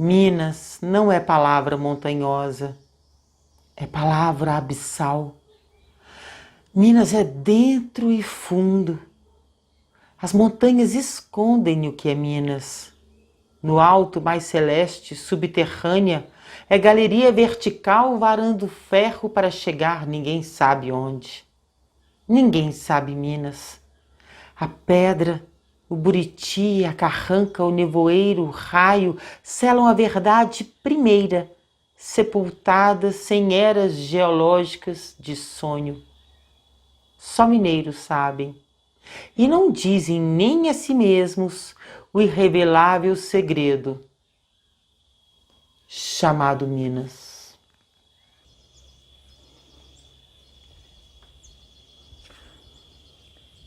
Minas não é palavra montanhosa, é palavra abissal. Minas é dentro e fundo. As montanhas escondem o que é Minas. No alto mais celeste, subterrânea, é galeria vertical varando ferro para chegar ninguém sabe onde. Ninguém sabe Minas. A pedra, o buriti, a carranca, o nevoeiro, o raio selam a verdade primeira, sepultada sem eras geológicas de sonho. Só mineiros sabem. E não dizem nem a si mesmos o irrevelável segredo chamado Minas.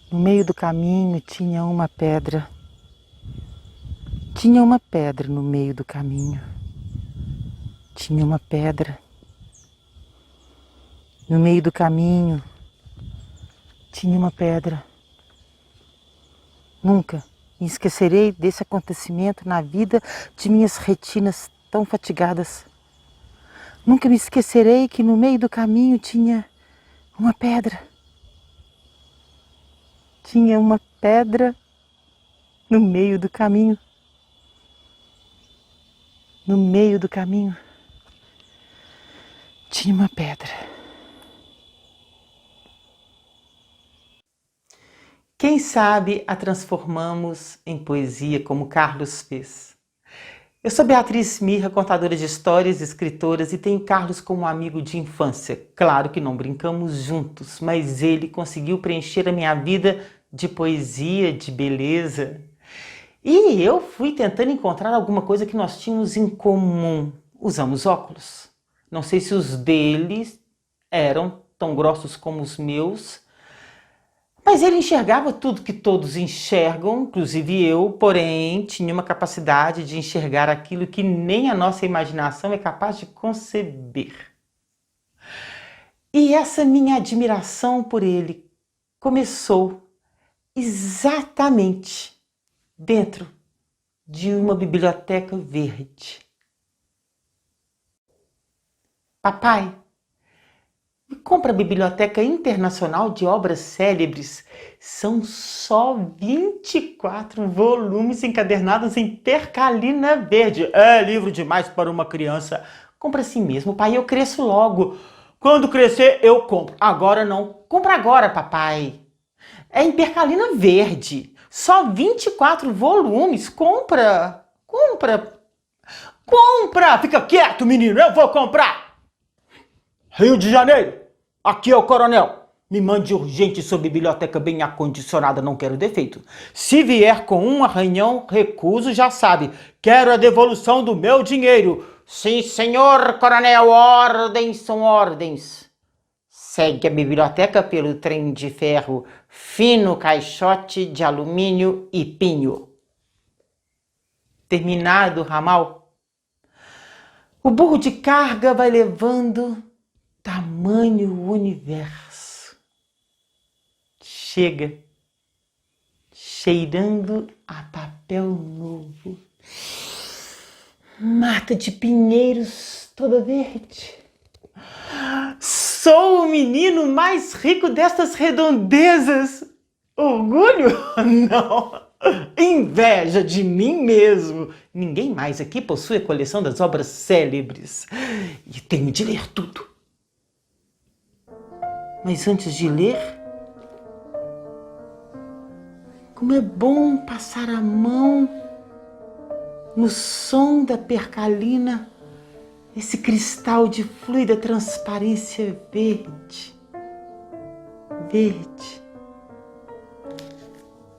No meio do caminho tinha uma pedra. Tinha uma pedra no meio do caminho. Tinha uma pedra. No meio do caminho tinha uma pedra. Nunca me esquecerei desse acontecimento na vida de minhas retinas tão fatigadas. Nunca me esquecerei que no meio do caminho tinha uma pedra. Tinha uma pedra no meio do caminho. No meio do caminho tinha uma pedra. Quem sabe a transformamos em poesia como Carlos fez. Eu sou Beatriz Mirra, contadora de histórias, escritora, e tenho Carlos como amigo de infância. Claro que não brincamos juntos, mas ele conseguiu preencher a minha vida de poesia, de beleza. E eu fui tentando encontrar alguma coisa que nós tínhamos em comum. Usamos óculos. Não sei se os deles eram tão grossos como os meus, mas ele enxergava tudo que todos enxergam, inclusive eu, porém tinha uma capacidade de enxergar aquilo que nem a nossa imaginação é capaz de conceber. E essa minha admiração por ele começou exatamente dentro de uma biblioteca verde. Papai, me compra a Biblioteca Internacional de Obras Célebres. São só 24 volumes encadernados em percalina verde. É livro demais para uma criança. Compra assim mesmo, pai, eu cresço logo. Quando crescer, eu compro. Agora não. Compra agora, papai. É em percalina verde. Só 24 volumes. Compra. Compra. Compra! Fica quieto, menino. Eu vou comprar. Rio de Janeiro. Aqui é o coronel. Me mande urgente sua biblioteca bem acondicionada, não quero defeito. Se vier com um arranhão, recuso, já sabe. Quero a devolução do meu dinheiro. Sim, senhor coronel, ordens são ordens. Segue a biblioteca pelo trem de ferro, fino caixote de alumínio e pinho. Terminado o ramal, o burro de carga vai levando tamanho universo. Chega, cheirando a papel novo. Mata de pinheiros toda verde. Sou o menino mais rico destas redondezas. Orgulho? Não. Inveja de mim mesmo. Ninguém mais aqui possui a coleção das obras célebres. E tenho de ler tudo. Mas antes de ler, como é bom passar a mão no som da percalina, esse cristal de fluida transparência verde. Verde.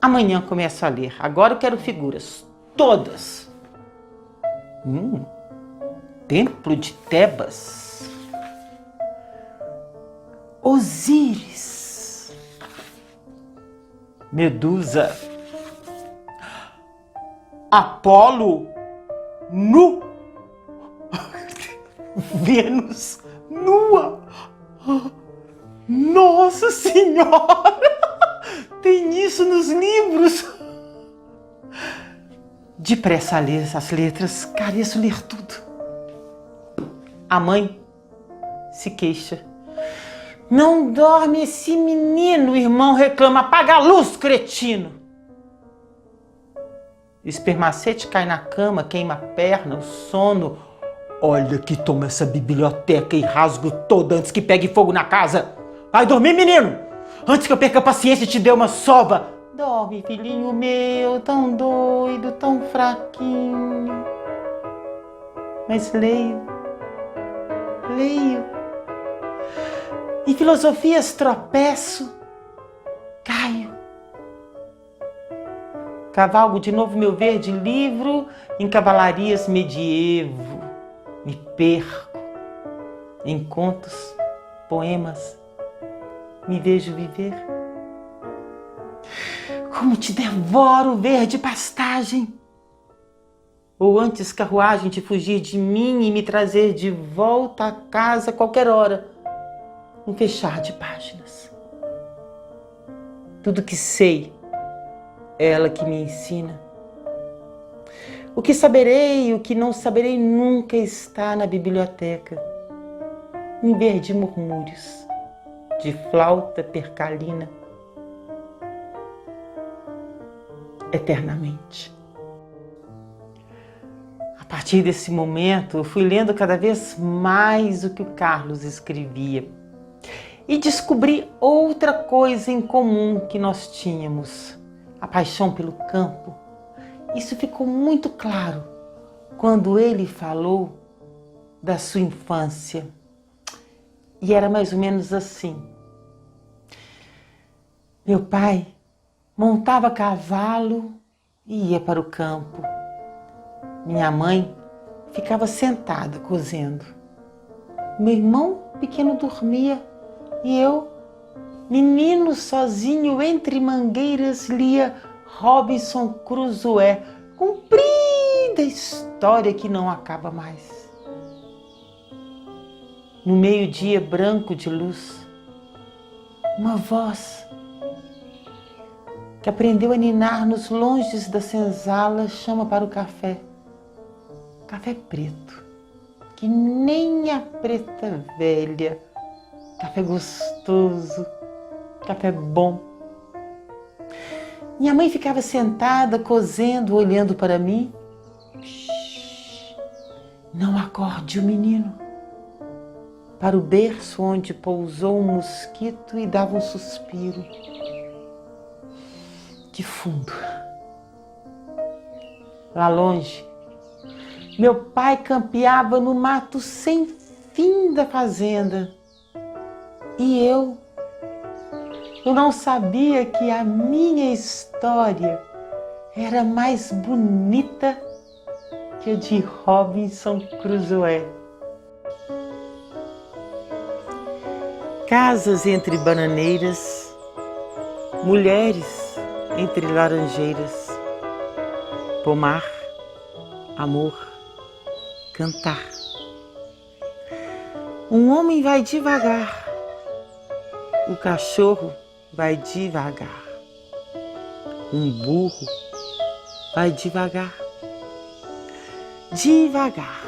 Amanhã começo a ler. Agora eu quero figuras. Todas. Templo de Tebas. Osíris, Medusa, Apolo, nu, Vênus, nua. Nossa Senhora! Tem isso nos livros. Depressa a ler as letras, careço ler tudo. A mãe se queixa. Não dorme esse menino, o irmão reclama. Apaga a luz, cretino. O espermacete cai na cama, queima a perna, o sono. Olha que toma essa biblioteca e rasgo toda antes que pegue fogo na casa. Vai dormir, menino! Antes que eu perca a paciência e te dê uma sova. Dorme, filhinho meu, tão doido, tão fraquinho. Mas leio. Em filosofias tropeço, caio. Cavalgo de novo meu verde livro em cavalarias medievo. Me perco em contos, poemas. Me vejo viver. Como te devoro, verde pastagem. Ou antes carruagem de fugir de mim e me trazer de volta a casa a qualquer hora. Um fechar de páginas. Tudo que sei, é ela que me ensina. O que saberei e o que não saberei nunca está na biblioteca. Em verde murmúrios, de flauta percalina. Eternamente. A partir desse momento, eu fui lendo cada vez mais o que o Carlos escrevia e descobri outra coisa em comum que nós tínhamos, a paixão pelo campo. Isso ficou muito claro quando ele falou da sua infância. E era mais ou menos assim. Meu pai montava cavalo e ia para o campo. Minha mãe ficava sentada cozendo. Meu irmão pequeno dormia e eu, menino sozinho entre mangueiras, lia Robinson Crusoe, comprida história que não acaba mais. No meio-dia branco de luz, uma voz que aprendeu a ninar nos longes da senzala chama para o café. Café preto, que nem a preta velha. Café gostoso, café bom. Minha mãe ficava sentada, cozendo, olhando para mim. Shhh, não acorde o menino. Para o berço onde pousou um mosquito e dava um suspiro. Que fundo. Lá longe, meu pai campeava no mato sem fim da fazenda. E eu não sabia que a minha história era mais bonita que a de Robinson Crusoe. Casas entre bananeiras, mulheres entre laranjeiras, pomar, amor, cantar. Um homem vai devagar, o cachorro vai devagar, um burro vai devagar, devagar.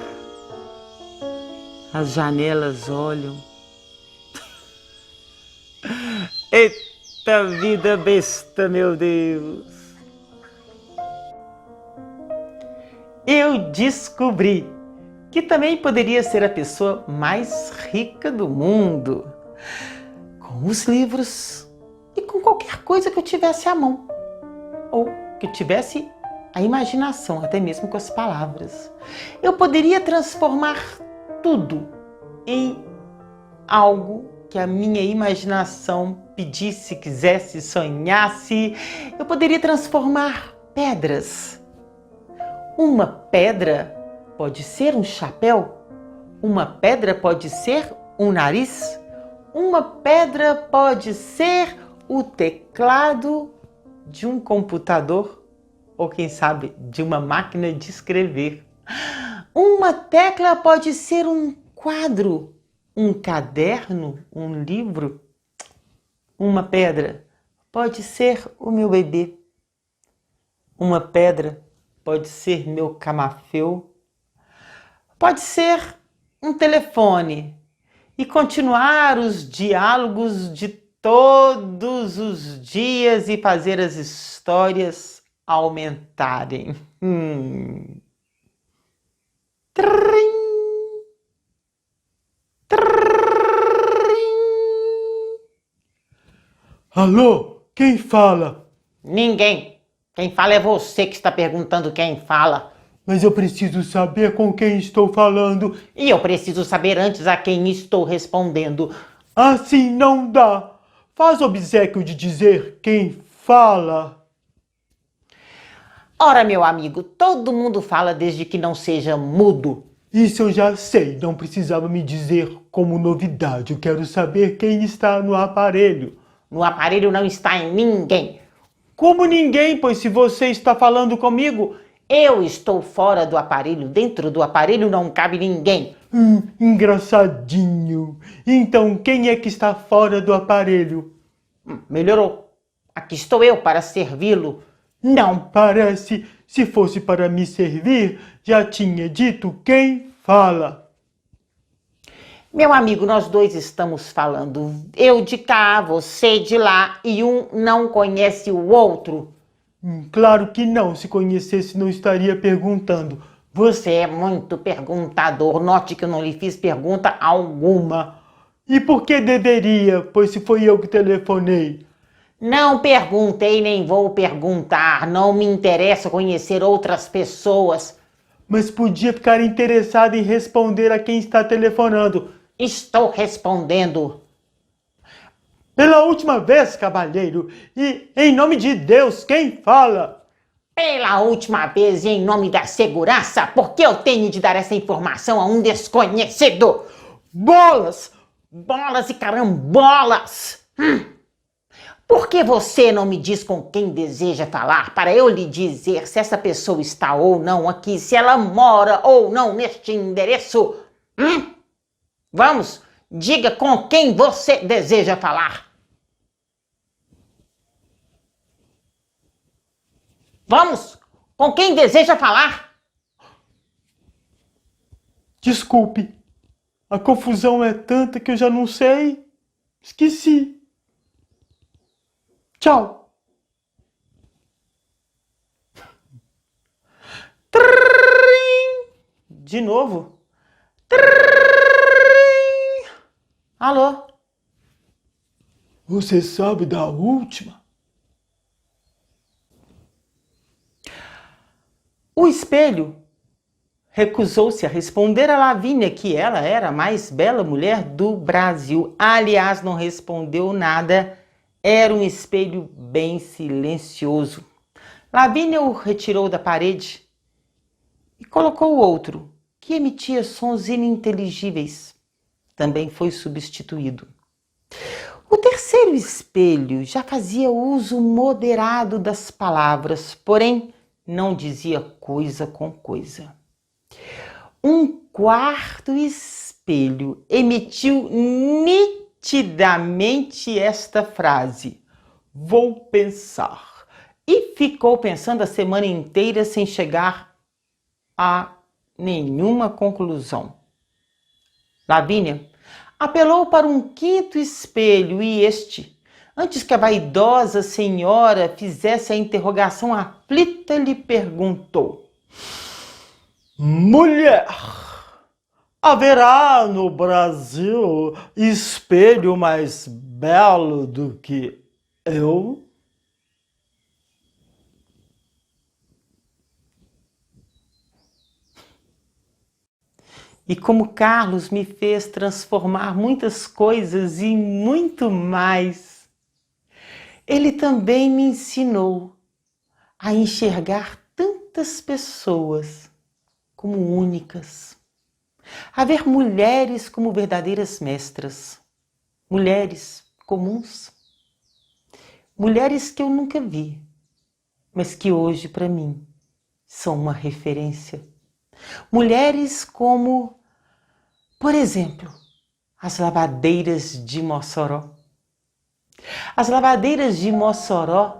As janelas olham. Eita vida besta, meu Deus! Eu descobri que também poderia ser a pessoa mais rica do mundo, com os livros e com qualquer coisa que eu tivesse à mão, ou que eu tivesse a imaginação, até mesmo com as palavras. Eu poderia transformar tudo em algo que a minha imaginação pedisse, quisesse, sonhasse. Eu poderia transformar pedras. Uma pedra pode ser um chapéu, uma pedra pode ser um nariz, uma pedra pode ser o teclado de um computador ou, quem sabe, de uma máquina de escrever. Uma tecla pode ser um quadro, um caderno, um livro. Uma pedra pode ser o meu bebê. Uma pedra pode ser meu camafeu, pode ser um telefone e continuar os diálogos de todos os dias e fazer as histórias aumentarem. Trim, trim. Alô, quem fala? Ninguém. Quem fala é você que está perguntando quem fala. Mas eu preciso saber com quem estou falando. E eu preciso saber antes a quem estou respondendo. Assim não dá. Faz obséquio de dizer quem fala. Ora, meu amigo, todo mundo fala desde que não seja mudo. Isso eu já sei, não precisava me dizer como novidade. Eu quero saber quem está no aparelho. No aparelho não está em ninguém. Como ninguém, pois se você está falando comigo... Eu estou fora do aparelho. Dentro do aparelho não cabe ninguém. Engraçadinho. Então quem é que está fora do aparelho? Melhorou. Aqui estou eu para servi-lo. Não parece. Se fosse para me servir, já tinha dito quem fala. Meu amigo, nós dois estamos falando. Eu de cá, você de lá, e um não conhece o outro. Claro que não. Se conhecesse, não estaria perguntando. Você é muito perguntador. Note que eu não lhe fiz pergunta alguma. E por que deveria? Pois se foi eu que telefonei. Não perguntei nem vou perguntar. Não me interessa conhecer outras pessoas. Mas podia ficar interessado em responder a quem está telefonando. Estou respondendo. Pela última vez, cavalheiro, e em nome de Deus, quem fala? Pela última vez e em nome da segurança, por que eu tenho de dar essa informação a um desconhecido? Bolas! Bolas e carambolas! Por que você não me diz com quem deseja falar para eu lhe dizer se essa pessoa está ou não aqui, se ela mora ou não neste endereço? Vamos, diga com quem você deseja falar. Vamos, com quem deseja falar? Desculpe, a confusão é tanta que eu já não sei. Esqueci. Tchau. Trim. De novo. Trim. Alô? Você sabe da última? O espelho recusou-se a responder a Lavínia que ela era a mais bela mulher do Brasil. Aliás, não respondeu nada. Era um espelho bem silencioso. Lavínia o retirou da parede e colocou outro, que emitia sons ininteligíveis. Também foi substituído. O terceiro espelho já fazia uso moderado das palavras, porém não dizia coisa com coisa. Um quarto espelho emitiu nitidamente esta frase: vou pensar. E ficou pensando a semana inteira sem chegar a nenhuma conclusão. Lavínia apelou para um quinto espelho e este, antes que a vaidosa senhora fizesse a interrogação aflita, lhe perguntou: Mulher, haverá no Brasil espelho mais belo do que eu? E como Carlos me fez transformar muitas coisas e muito mais, ele também me ensinou a enxergar tantas pessoas como únicas, a ver mulheres como verdadeiras mestras, mulheres comuns, mulheres que eu nunca vi, mas que hoje para mim são uma referência. Mulheres como, por exemplo, as lavadeiras de Mossoró. As lavadeiras de Mossoró,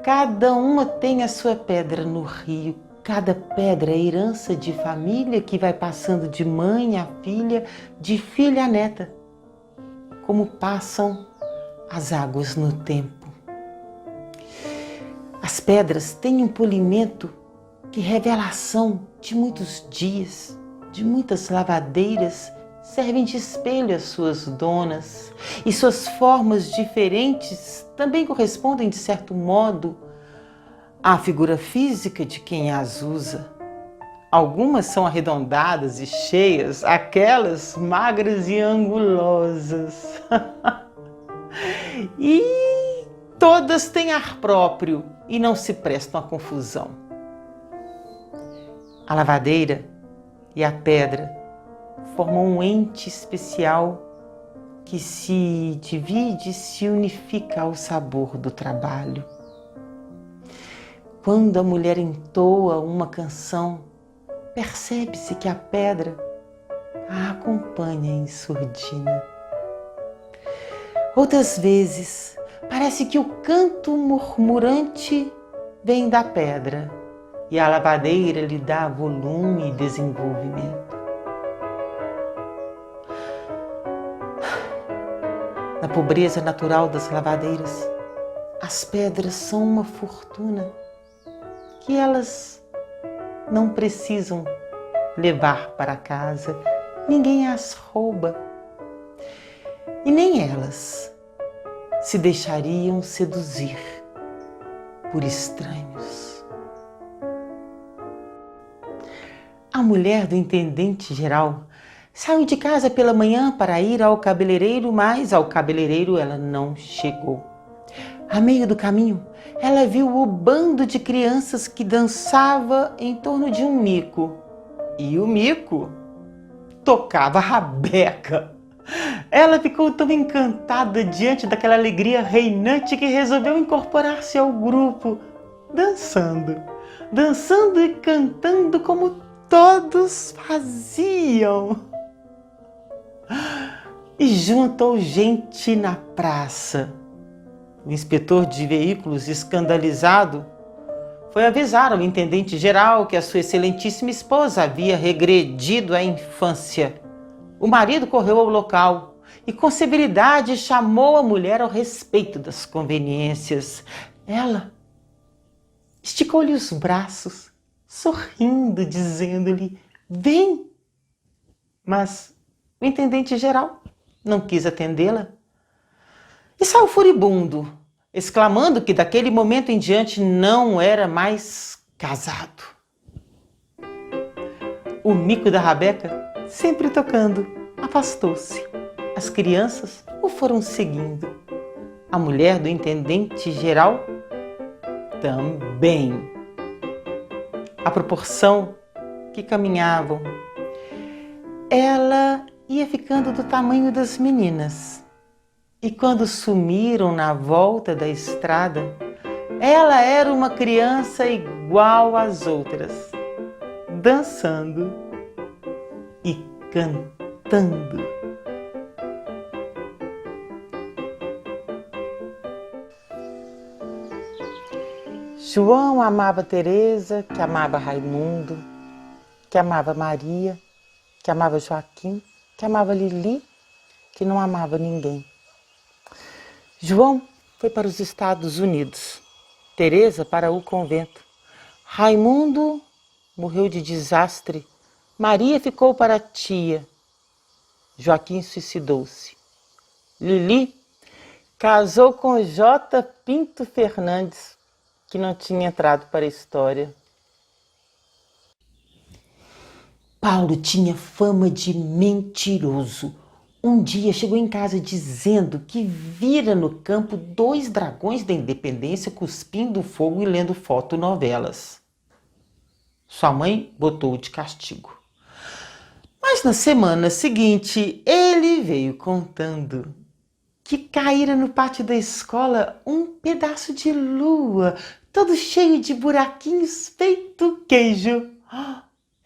cada uma tem a sua pedra no rio, Cada pedra é herança de família que vai passando de mãe a filha, de filha a neta, como passam as águas no tempo. As pedras têm um polimento que revelação de muitos dias, de muitas lavadeiras, servem de espelho às suas donas, e suas formas diferentes também correspondem, de certo modo, à figura física de quem as usa. Algumas são arredondadas e cheias, aquelas magras e angulosas. E todas têm ar próprio e não se prestam à confusão. A lavadeira e a pedra formam um ente especial que se divide e se unifica ao sabor do trabalho. Quando a mulher entoa uma canção, percebe-se que a pedra a acompanha em surdina. Outras vezes, parece que o canto murmurante vem da pedra e a lavadeira lhe dá volume e desenvolvimento. Na pobreza natural das lavadeiras, as pedras são uma fortuna que elas não precisam levar para casa, ninguém as rouba e nem elas se deixariam seduzir por estranhos. A mulher do intendente-geral saiu de casa pela manhã para ir ao cabeleireiro, mas ao cabeleireiro ela não chegou. A meio do caminho, ela viu o bando de crianças que dançava em torno de um mico. E o mico tocava rabeca. Ela ficou tão encantada diante daquela alegria reinante que resolveu incorporar-se ao grupo, dançando e cantando como todos faziam. E juntou gente na praça. O inspetor de veículos, escandalizado, foi avisar ao intendente-geral que a sua excelentíssima esposa havia regredido à infância. O marido correu ao local e com severidade chamou a mulher ao respeito das conveniências. Ela esticou-lhe os braços, sorrindo, dizendo-lhe: "Vem!" Mas o intendente-geral não quis atendê-la e saiu furibundo, exclamando que daquele momento em diante não era mais casado. O mico da rabeca, sempre tocando, afastou-se. As crianças o foram seguindo. A mulher do intendente-geral também. À proporção que caminhavam, ela ia ficando do tamanho das meninas. E quando sumiram na volta da estrada, ela era uma criança igual às outras, dançando e cantando. João amava Teresa, que amava Raimundo, que amava Maria, que amava Joaquim, que amava Lili, que não amava ninguém. João foi para os Estados Unidos, Teresa para o convento. Raimundo morreu de desastre, Maria ficou para a tia. Joaquim suicidou-se. Lili casou com J. Pinto Fernandes, que não tinha entrado para a história. Paulo tinha fama de mentiroso. Um dia chegou em casa dizendo que vira no campo 2 dragões da independência cuspindo fogo e lendo fotonovelas. Sua mãe botou-o de castigo. Mas na semana seguinte, ele veio contando que caíra no pátio da escola um pedaço de lua, todo cheio de buraquinhos feito queijo.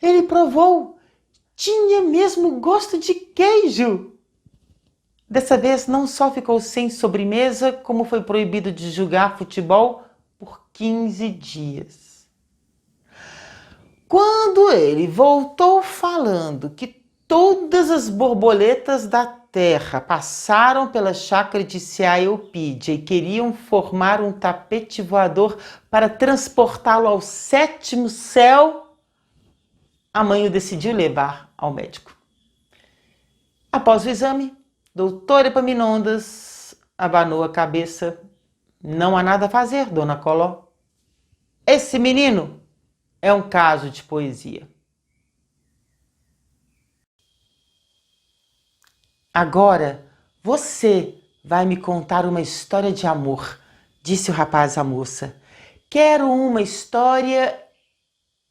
Ele provou, tinha mesmo gosto de queijo. Dessa vez não só ficou sem sobremesa, como foi proibido de jogar futebol por 15 dias. Quando ele voltou falando que todas as borboletas da terra passaram pela chácara de Seaeupídia e queriam formar um tapete voador para transportá-lo ao sétimo céu, a mãe o decidiu levar ao médico. Após o exame, doutor Epaminondas abanou a cabeça. Não há nada a fazer, dona Coló. Esse menino é um caso de poesia. Agora você vai me contar uma história de amor, disse o rapaz à moça. Quero uma história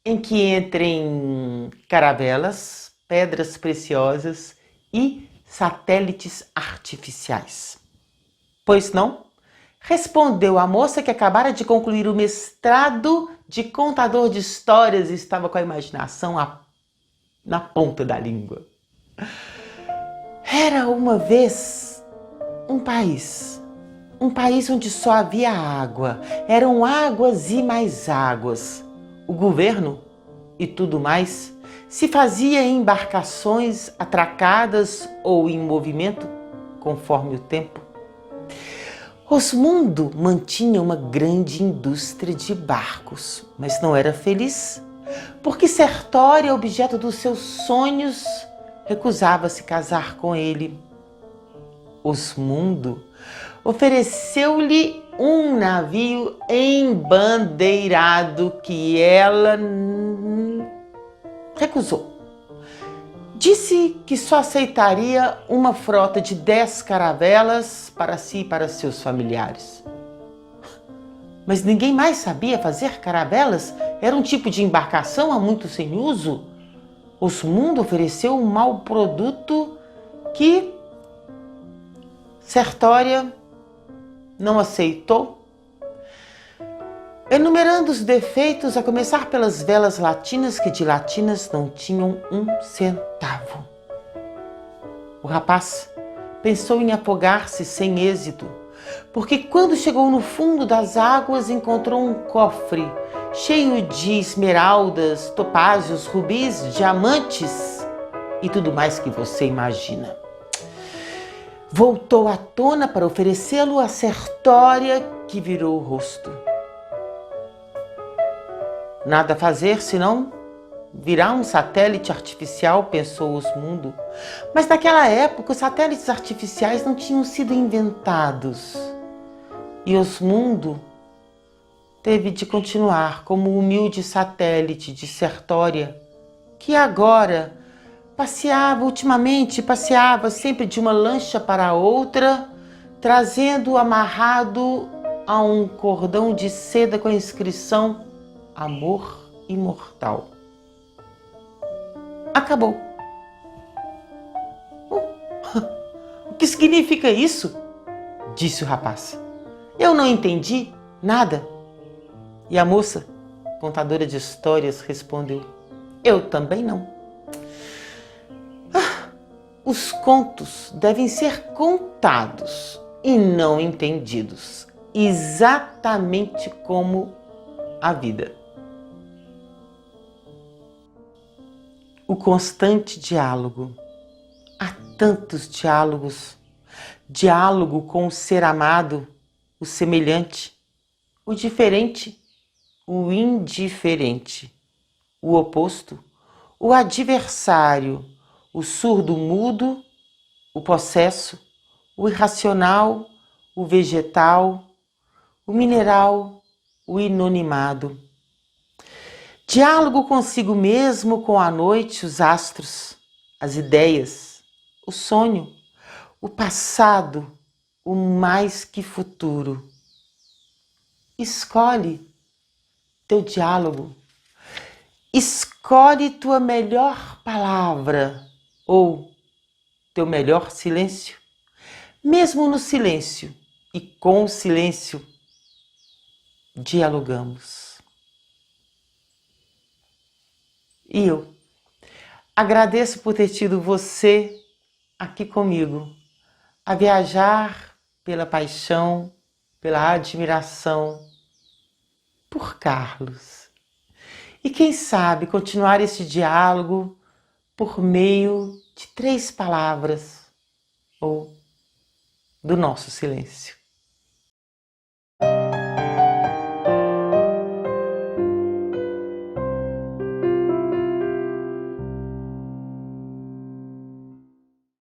em que entrem caravelas, pedras preciosas e satélites artificiais. Pois não? Respondeu a moça que acabara de concluir o mestrado de contador de histórias e estava com a imaginação na ponta da língua. Era uma vez um país onde só havia água. Eram águas e mais águas. O governo e tudo mais se fazia em embarcações atracadas ou em movimento conforme o tempo. Osmundo mantinha uma grande indústria de barcos, mas não era feliz, porque Sertória, objeto dos seus sonhos, recusava-se casar com ele. Osmundo ofereceu-lhe um navio embandeirado que ela recusou. Disse que só aceitaria uma frota de 10 caravelas para si e para seus familiares. Mas ninguém mais sabia fazer caravelas? Era um tipo de embarcação há muito sem uso. Osmundo ofereceu um mau produto que Sertória não aceitou. Enumerando os defeitos, a começar pelas velas latinas, que de latinas não tinham um centavo. O rapaz pensou em afogar-se sem êxito, porque quando chegou no fundo das águas encontrou um cofre cheio de esmeraldas, topázios, rubis, diamantes e tudo mais que você imagina. Voltou à tona para oferecê-lo a Sertória, que virou o rosto. Nada a fazer senão virar um satélite artificial, pensou Osmundo. Mas naquela época os satélites artificiais não tinham sido inventados. E Osmundo teve de continuar como humilde satélite de Sertória, que agora passeava sempre de uma lancha para outra, trazendo amarrado a um cordão de seda com a inscrição Amor Imortal. Acabou. O que significa isso? Disse o rapaz. Eu não entendi nada. E a moça, contadora de histórias, respondeu. Eu também não. Os contos devem ser contados e não entendidos, exatamente como a vida. O constante diálogo. Há tantos diálogos. Diálogo com o ser amado, o semelhante, o diferente, o indiferente, o oposto, o adversário, o surdo-mudo, o possesso, o irracional, o vegetal, o mineral, o inanimado. Diálogo consigo mesmo, com a noite, os astros, as ideias, o sonho, o passado, o mais que futuro. Escolhe teu diálogo. Escolhe tua melhor palavra ou teu melhor silêncio. Mesmo no silêncio e com o silêncio, dialogamos. E eu agradeço por ter tido você aqui comigo, a viajar pela paixão, pela admiração por Carlos. E quem sabe continuar esse diálogo por meio de 3 palavras ou do nosso silêncio.